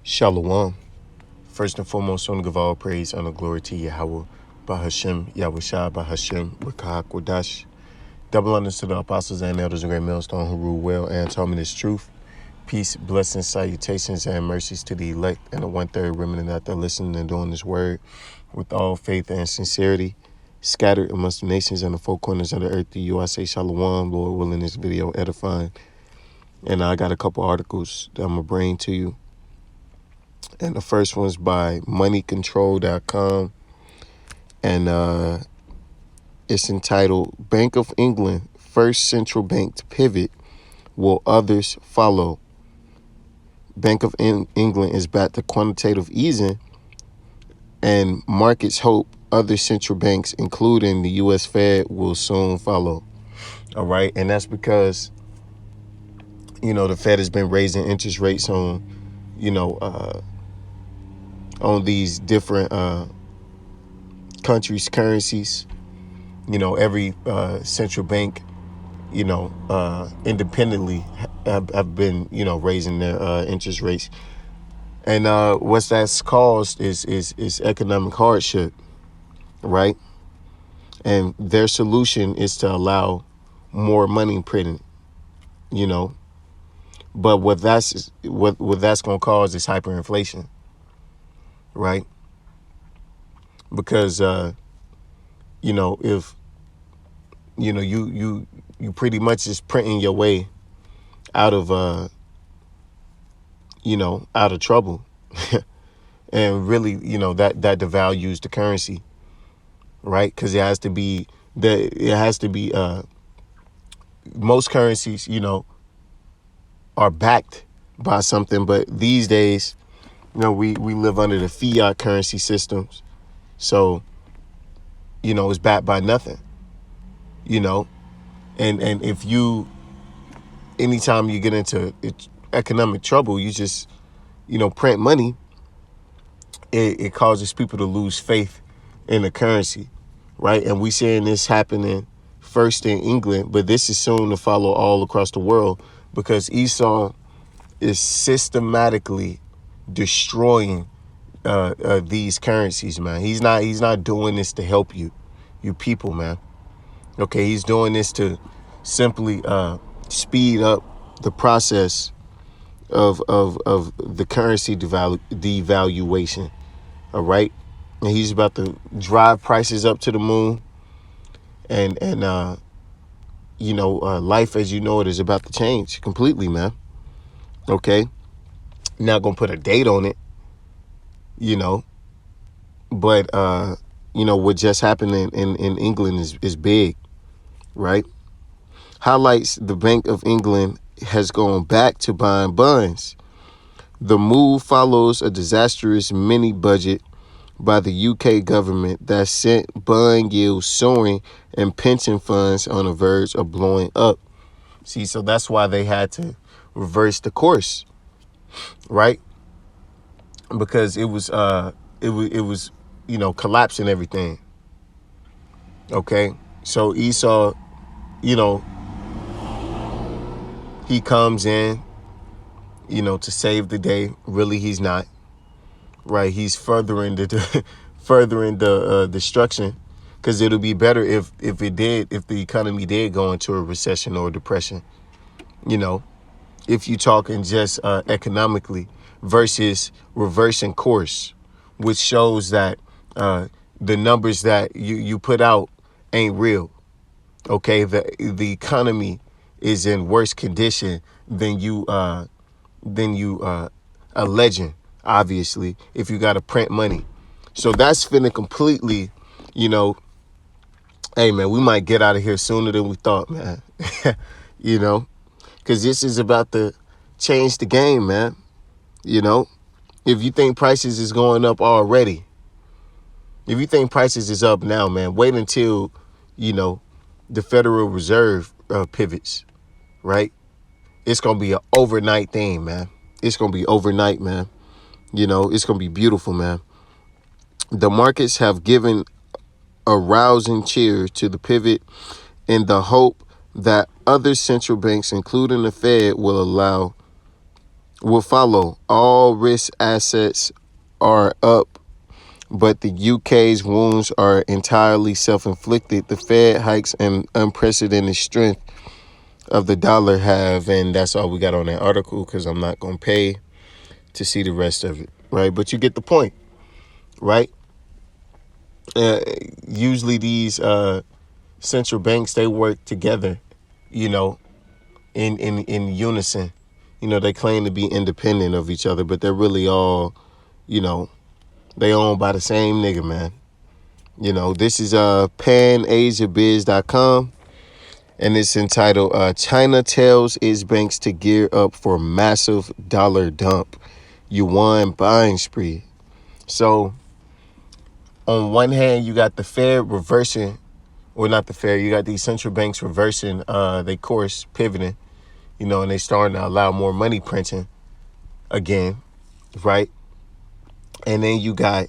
Shalom. First and foremost, I want to give all praise and glory to Yahweh, Bahashem, Yahushua, Bahashem, Rakah, Kodash. Double honors to the apostles and elders of Great Millstone who rule well and taught me this truth. Peace, blessings, salutations, and mercies to the elect and the one-third remnant that are listening and doing this word with all faith and sincerity. Scattered amongst the nations and the four corners of the earth, to you I say shalom, Lord willing, this video edifying. And I got a couple articles that I'm going to bring to you. And the first one's by moneycontrol.com. And it's entitled, Bank of England, First Central Bank to Pivot. Will Others Follow? Bank of England is back to quantitative easing, and markets hope other central banks, including the U.S. Fed, will soon follow. All right. And that's because, the Fed has been raising interest rates on, on these different countries' currencies. Every central bank, independently have been, raising their interest rates. And what that's caused is economic hardship, right? And their solution is to allow more money printed, But what that's going to cause is hyperinflation, right? Because if you pretty much is printing your way out of out of trouble, and really that devalues the currency, right? Because it has to be most currencies are backed by something, but these days we live under the fiat currency systems, so it's backed by nothing, and if anytime you get into economic trouble, you just print money. It causes people to lose faith in the currency, right? And we seeing this happening first in England, but this is soon to follow all across the world, because Esau is systematically destroying these currencies, man. He's not doing this to help you people, man. Okay, he's doing this to simply speed up the process of the currency devaluation. All right, and he's about to drive prices up to the moon, and life as you know it is about to change completely, man. Okay, not gonna put a date on it, but what just happened in England is big, right? Highlights the Bank of England has gone back to buying bonds. The move follows a disastrous mini budget by the UK government that sent bond yields soaring and pension funds on the verge of blowing up. See, so that's why they had to reverse the course, right? Because it was collapsing everything. Okay, so Esau, he comes in, to save the day. Really, he's not. Right, he's furthering the destruction, because it'll be better if the economy did go into a recession or a depression. If you talking just economically versus reversing course, which shows that the numbers that you put out ain't real. Okay, the economy is in worse condition than you alleging, obviously, if you got to print money. So that's finna completely, hey man, we might get out of here sooner than we thought, man. Because this is about to change the game, man. If you think prices is going up already, if you think prices is up now, man, wait until the Federal Reserve pivots, right? It's gonna be an overnight thing, man. It's gonna be overnight, man. It's gonna be beautiful, man. The markets have given a rousing cheer to the pivot in the hope that other central banks, including the Fed, will will follow. All risk assets are up, but the UK's wounds are entirely self-inflicted. The Fed hikes and unprecedented strength of the dollar have, and that's all we got on that article because I'm not going to pay to see the rest of it, right? But you get the point, right? Usually these central banks, they work together, you know, in unison. You know, they claim to be independent of each other, but they're really all, you know, they owned by the same nigga, man. You know, this is panasiabiz.com, and it's entitled China Tells Its Banks to Gear Up for Massive Dollar Dump. Yuan Buying Spree. So, on one hand, you got the Fed reversing, or not the Fed, you got these central banks reversing their course, pivoting, you know, and they starting to allow more money printing again, right? And then you got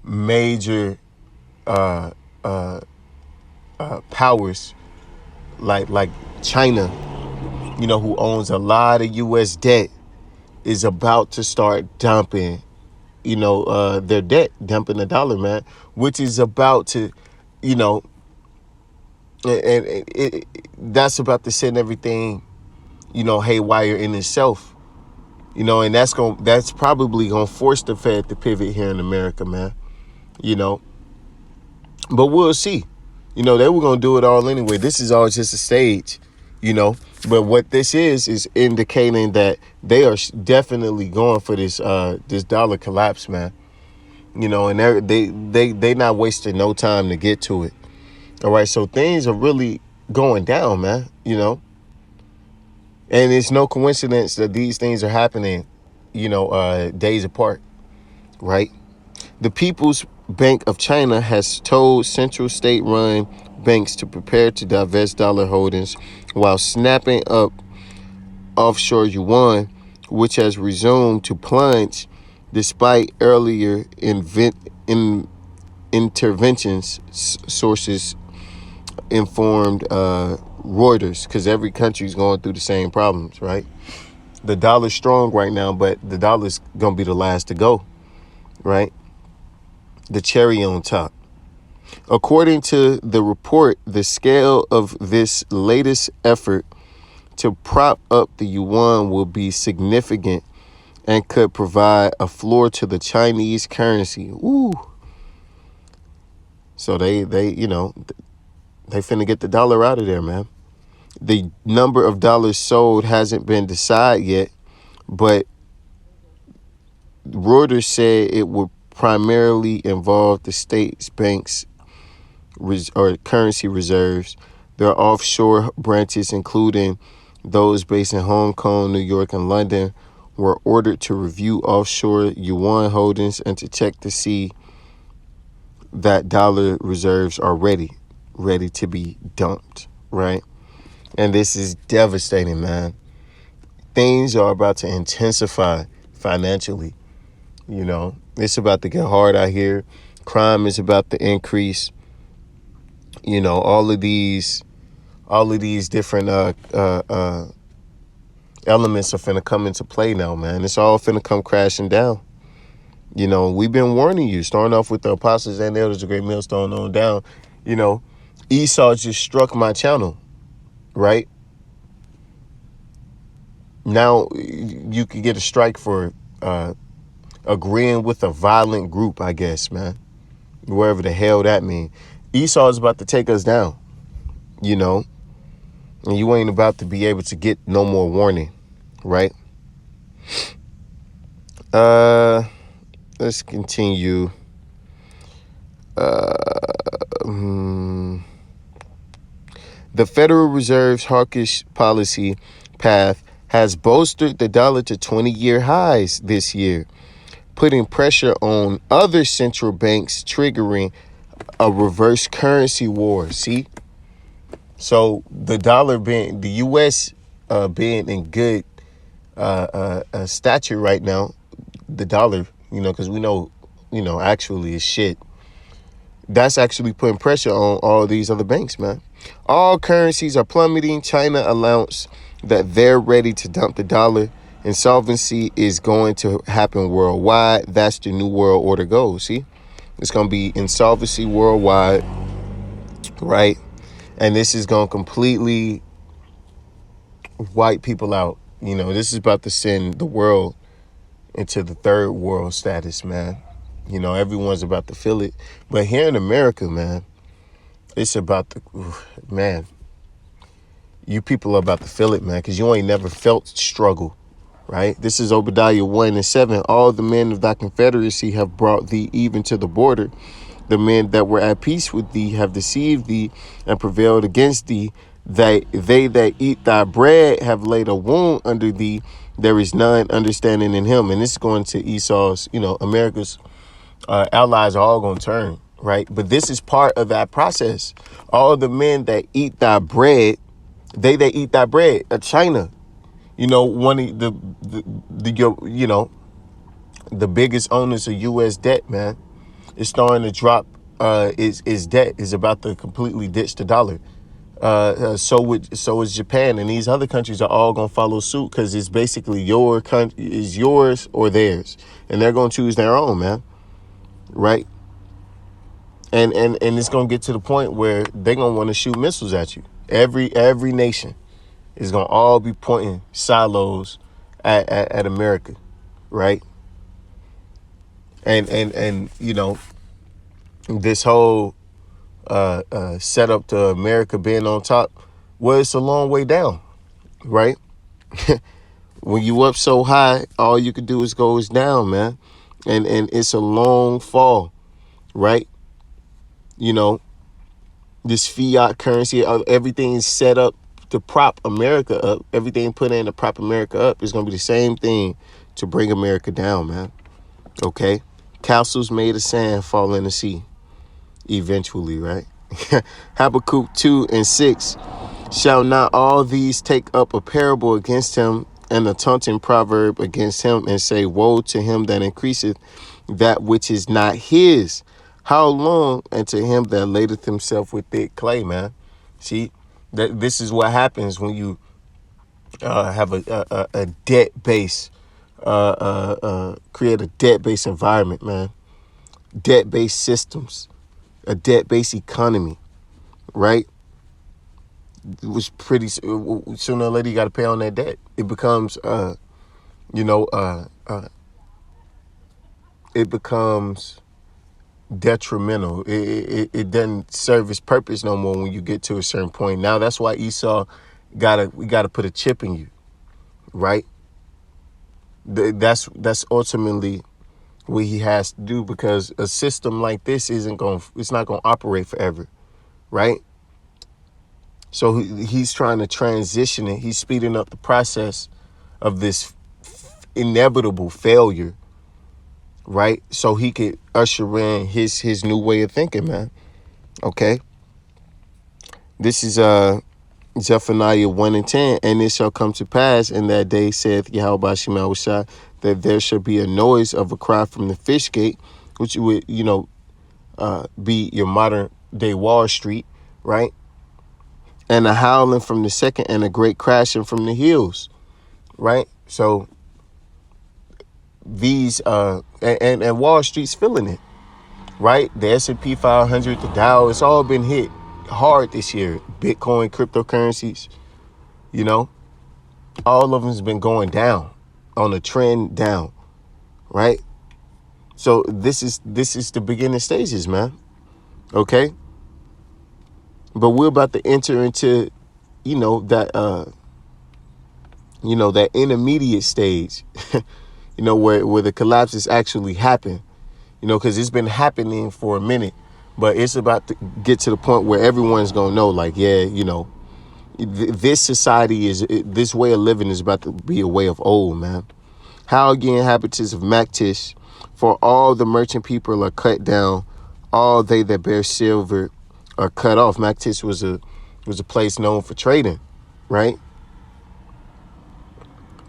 major powers like China, you know, who owns a lot of U.S. debt, is about to start dumping, you know, their debt, dumping the dollar, man, which is about to, you know, and that's about to send everything, you know, haywire in itself, you know, and that's probably gonna force the Fed to pivot here in America, man, you know, but we'll see. You know, they were gonna do it all anyway. This is all just a stage, you know. But what this is indicating that they are definitely going for this this dollar collapse, man. You know, and they not wasting no time to get to it. All right, so things are really going down, man. You know, and it's no coincidence that these things are happening, you know, days apart, right? The People's Bank of China has told central state-run banks to prepare to divest dollar holdings while snapping up offshore yuan, which has resumed to plunge despite earlier interventions, sources informed Reuters, because every country's going through the same problems, right? The dollar's strong right now, but the dollar's going to be the last to go, right? The cherry on top. According to the report, the scale of this latest effort to prop up the yuan will be significant and could provide a floor to the Chinese currency. Ooh. So they you know, they finna get the dollar out of there, man. The number of dollars sold hasn't been decided yet, but Reuters said it would primarily involve the state's banks or currency reserves. Their offshore branches, including those based in Hong Kong, New York, and London, were ordered to review offshore yuan holdings and to check to see that dollar reserves are ready to be dumped, right? And this is devastating, man. Things are about to intensify financially. You know, it's about to get hard out here. Crime is about to increase. You know, all of these different elements are finna come into play now, man. It's all finna come crashing down. You know, we've been warning you, starting off with the apostles and the elders, a great millstone on down. You know, Esau just struck my channel, right? Now you could get a strike for agreeing with a violent group, I guess, man. Wherever the hell that means. Esau is about to take us down, you know, and you ain't about to be able to get no more warning, right? Let's continue. The Federal Reserve's hawkish policy path has bolstered the dollar to 20-year highs this year, putting pressure on other central banks, triggering a reverse currency war. See? So the dollar being, the U.S. Being in good stature right now, the dollar, you know, because we know, you know, actually is shit. That's actually putting pressure on all these other banks, man. All currencies are plummeting. China announced that they're ready to dump the dollar Insolvency is going to happen worldwide. That's the new world order goes. See, it's going to be insolvency worldwide, right? And this is going to completely wipe people out. You know, this is about to send the world into the third world status, man. You know, everyone's about to feel it. But here in America, man, it's about the, man, you people are about to feel it, man, because you ain't never felt struggle, right? This is Obadiah 1:7. All the men of thy confederacy have brought thee even to the border. The men that were at peace with thee have deceived thee and prevailed against thee. They that eat thy bread have laid a wound under thee. There is none understanding in him. And this is going to Esau's, you know, America's allies are all going to turn, right? But this is part of that process. All the men that eat thy bread, they that eat thy bread, China, you know, one of you know, the biggest owners of U.S. debt, man, is starting to drop. Is debt is about to completely ditch the dollar. So is Japan, and these other countries are all gonna follow suit because it's basically your country is yours or theirs, and they're gonna choose their own, man, right? And it's gonna get to the point where they're gonna want to shoot missiles at you. Every nation is gonna all be pointing silos at America, right? And you know, this whole setup to America being on top, well, it's a long way down, right? When you up so high, all you can do is goes down, man. And it's a long fall, right? You know, this fiat currency, everything's set up to prop America up. Everything put in to prop America up is going to be the same thing to bring America down, man. Okay? Castles made of sand fall in the sea eventually, right? Habakkuk 2:6. Shall not all these take up a parable against him and a taunting proverb against him and say, woe to him that increaseth that which is not his? How long? And to him that ladeth himself with thick clay, man. See, this is what happens when you have a debt base, create a debt based environment, man. Debt based systems, a debt based economy, right? It was pretty sooner or later you got to pay on that debt. It becomes, it becomes detrimental. It doesn't serve its purpose no more when you get to a certain point. Now that's why Esau we gotta put a chip in you, right? That's ultimately what he has to do, because a system like this it's not gonna operate forever, right? So he's trying to transition it. He's speeding up the process of this inevitable failure, right? So he could usher in his new way of thinking, man. Okay. This is Zephaniah 1:10. And it shall come to pass in that day, saith Yahweh Shemawashah, that there shall be a noise of a cry from the fish gate, which would, be your modern day Wall Street, right? And a howling from the second, and a great crashing from the hills, right? So these and Wall Street's feeling it, right? The S&P 500, the Dow, it's all been hit hard this year. Bitcoin, cryptocurrencies, you know, all of them's been going down, on a trend down, right? So this is the beginning stages, man. Okay, but we're about to enter into, that intermediate stage, where the collapses actually happen, because it's been happening for a minute, but it's about to get to the point where everyone's gonna know, like, yeah, this society this way of living is about to be a way of old, man. How again, inhabitants of Maktish, for all the merchant people are cut down, all they that bear silver are cut off. Maktish was a place known for trading, right?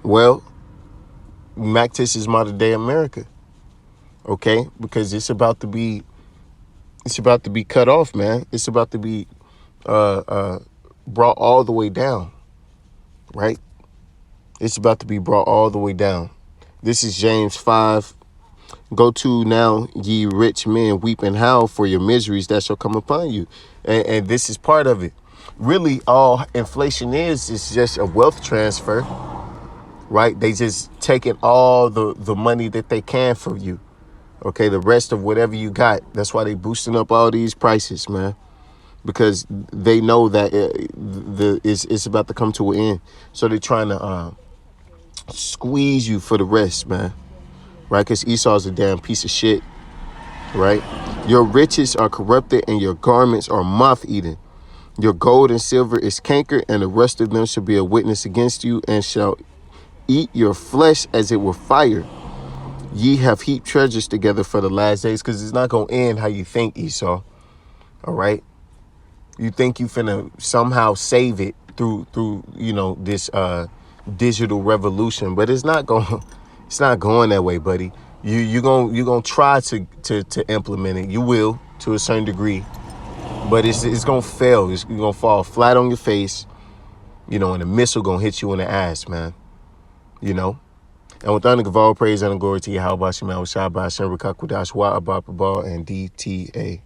Well, Maktish is modern day America, okay? Because it's about to be cut off, man. It's about to be brought all the way down, right? It's about to be brought all the way down. This is James 5. Go to now, ye rich men, weep and howl for your miseries that shall come upon you. And this is part of it. Really, all inflation is just a wealth transfer, right? They just taking all the money that they can from you. Okay, the rest of whatever you got. That's why they boosting up all these prices, man. Because they know that it's about to come to an end. So they're trying to squeeze you for the rest, man. Right? Because Esau's a damn piece of shit. Right? Your riches are corrupted and your garments are moth-eaten. Your gold and silver is cankered, and the rest of them shall be a witness against you and shall eat your flesh as it were fire. Ye have heaped treasures together for the last days, because it's not going to end how you think, Esau. All right? You think you finna somehow save it through this digital revolution, but it's not going that way, buddy. You're gonna try to implement it. You will to a certain degree, but it's gonna fail. You're gonna fall flat on your face, and a missile gonna hit you in the ass, man. And with honor, give all praise and glory to Yahweh Shai B'Hashem Rekakwadash Wa Abba and DTA.